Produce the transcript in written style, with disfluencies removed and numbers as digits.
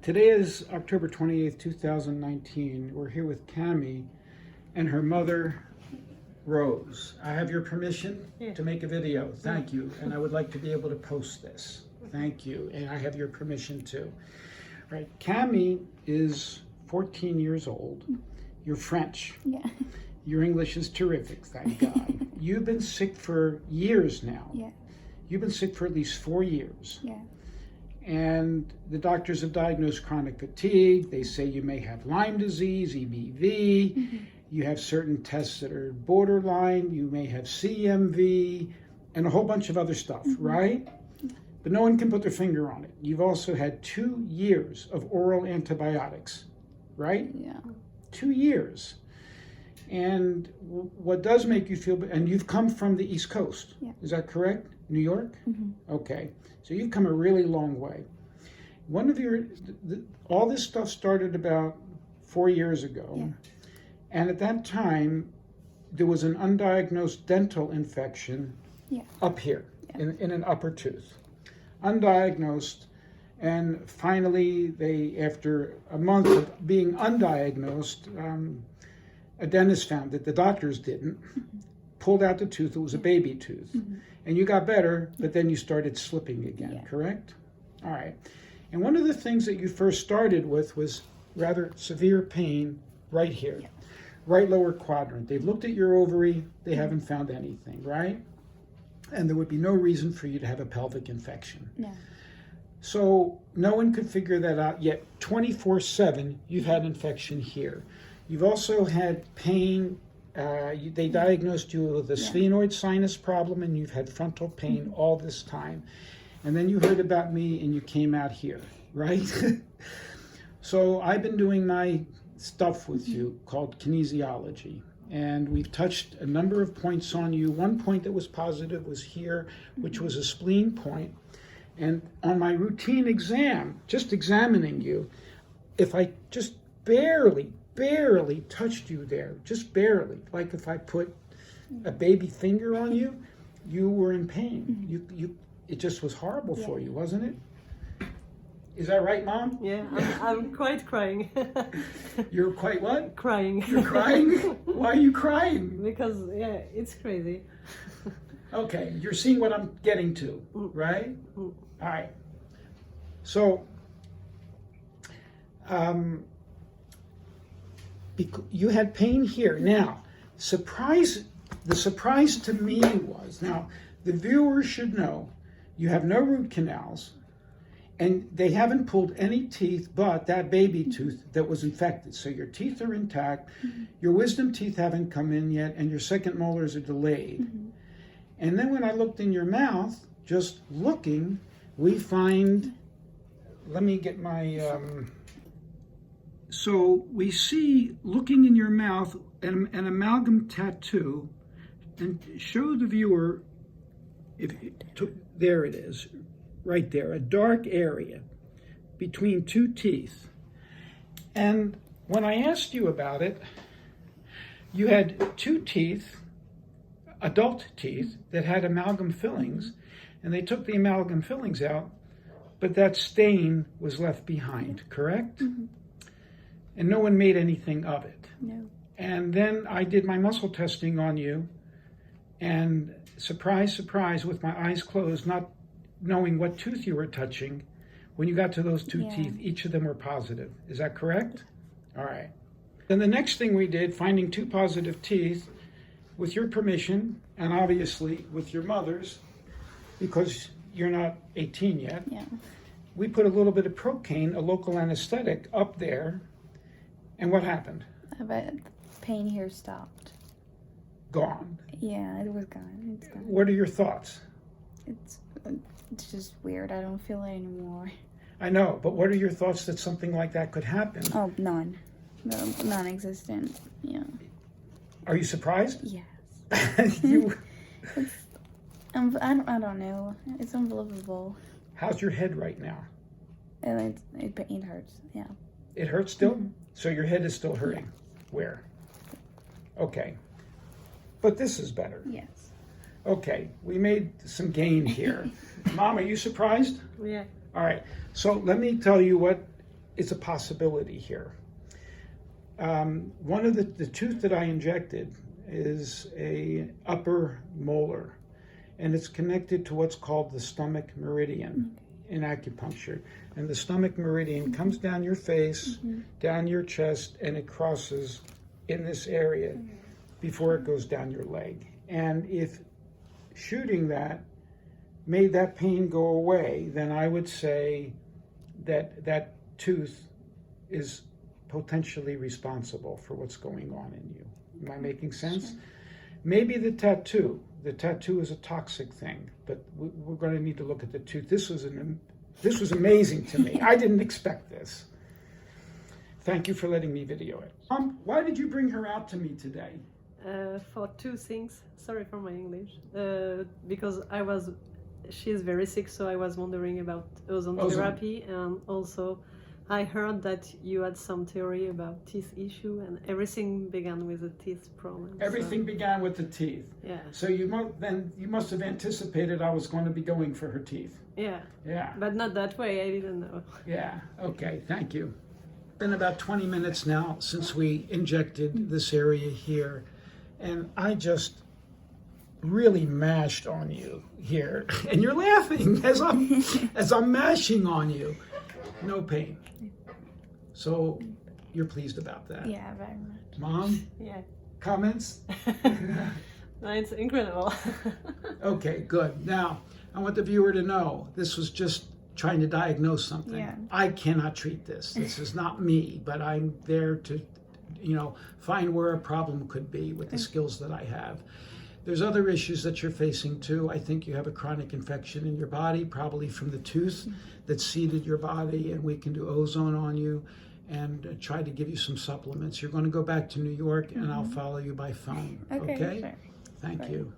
Today is October 28th, 2019. We're here with Cammie and her mother, Rose. I have your permission to make a video. Thank you. And I would like to be able to post this. Thank you. And I have your permission too. Right. Cammie is 14 years old. You're French. Yeah. Your English is terrific, thank God. You've been sick for years now. Yeah. You've been sick for at least 4 years. Yeah. And the doctors have diagnosed chronic fatigue. They say you may have Lyme disease, EBV. Mm-hmm. You have certain tests that are borderline. You may have CMV and a whole bunch of other stuff, right? But no one can put their finger on it. You've also had 2 years of oral antibiotics, right? Yeah. 2 years. And what does make you feel, and you've come from the East Coast, Yeah. is that correct? New York? Mm-hmm. Okay, so you've come a really long way. One of your, all this stuff started about 4 years ago. Yeah. And at that time, there was an undiagnosed dental infection up here in an upper tooth. Undiagnosed. And finally, they, after a month of being undiagnosed, a dentist found it. The doctors didn't. Pulled out the tooth. It was a baby tooth. And you got better, but then you started slipping again, correct? All right. And one of the things that you first started with was rather severe pain right here, right lower quadrant. They've looked at your ovary. They haven't found anything, right? And there would be no reason for you to have a pelvic infection. No. So no one could figure that out yet. 24/7, you've had infection here. You've also had pain. They diagnosed you with a sphenoid sinus problem, and you've had frontal pain all this time. And then you heard about me, and you came out here, right? So I've been doing my stuff with you called kinesiology. And we've touched a number of points on you. One point that was positive was here, which was a spleen point. And on my routine exam, just examining you, if I just barely touched you there, just barely, like if I put a baby finger on you, you were in pain. It just was horrible for you, wasn't it? Is that right, Mom? Yeah, I'm quite crying. You're quite what? Crying. You're crying? Why are you crying? Because, yeah, it's crazy. Okay, you're seeing what I'm getting to, right? All right. So, you had pain here. Now, the surprise to me was, now, the viewers should know, you have no root canals, and they haven't pulled any teeth but that baby tooth that was infected. So your teeth are intact, your wisdom teeth haven't come in yet, and your second molars are delayed. And then when I looked in your mouth, just looking, we find, let me get my, so we see, looking in your mouth, an amalgam tattoo, and show the viewer, there it is, right there, a dark area between 2 teeth. And when I asked you about it, you had 2 teeth, adult teeth, that had amalgam fillings, and they took the amalgam fillings out, but that stain was left behind, correct? And no one made anything of it. No. And then I did my muscle testing on you, and surprise, surprise, with my eyes closed, not knowing what tooth you were touching, when you got to those 2 teeth, each of them were positive. Is that correct? All right. Then the next thing we did, finding 2 positive teeth, with your permission, and obviously with your mother's, because you're not 18 yet, we put a little bit of Procaine, a local anesthetic, up there. And what happened? But pain here stopped. Gone. Yeah, it was gone. It's gone. What are your thoughts? It's just weird. I don't feel it anymore. I know, but what are your thoughts that something like that could happen? Oh, none. No, non-existent. Yeah. Are you surprised? Yes. You, I don't know. It's unbelievable. how's your head right now? And it hurts. Yeah. It hurts still? So your head is still hurting? Where? Okay. But this is better. Yes. Okay, we made some gain here. Mom, are you surprised? Yeah. All right, so let me tell you what is a possibility here. One of the tooth that I injected is a upper molar, and it's connected to what's called the stomach meridian in acupuncture. And the stomach meridian comes down your face, down your chest, and it crosses in this area before it goes down your leg. And if shooting that made that pain go away, then I would say that that tooth is potentially responsible for what's going on in you. Am I making sense? Sure. Maybe the tattoo. The tattoo is a toxic thing, but we're going to need to look at the tooth. This was amazing to me. I didn't expect this. Thank you for letting me video it. Why did you bring her out to me today? For two things. Sorry for my English. Because she's very sick, so I was wondering about ozone therapy, and also I heard that you had some theory about teeth issue, and everything began with a teeth problem. Everything began with the teeth. Yeah. So you must have anticipated I was going to be going for her teeth. Yeah. Yeah. But not that way. I didn't know. Yeah. Okay. Thank you. Been about 20 minutes now since we injected this area here, and I just really mashed on you here, and you're laughing as I'm mashing on you. No pain. So you're pleased about that? Yeah, very much. Mom, Yeah. comments? No, it's incredible. Okay, good. Now, I want the viewer to know this was just trying to diagnose something. Yeah. I cannot treat this. This is not me, but I'm there to, find where a problem could be with the skills that I have. There's other issues that you're facing too. I think you have a chronic infection in your body, probably from the tooth that seeded your body, and we can do ozone on you and try to give you some supplements. You're going to go back to New York, and I'll follow you by phone. Okay, sure. Thank you.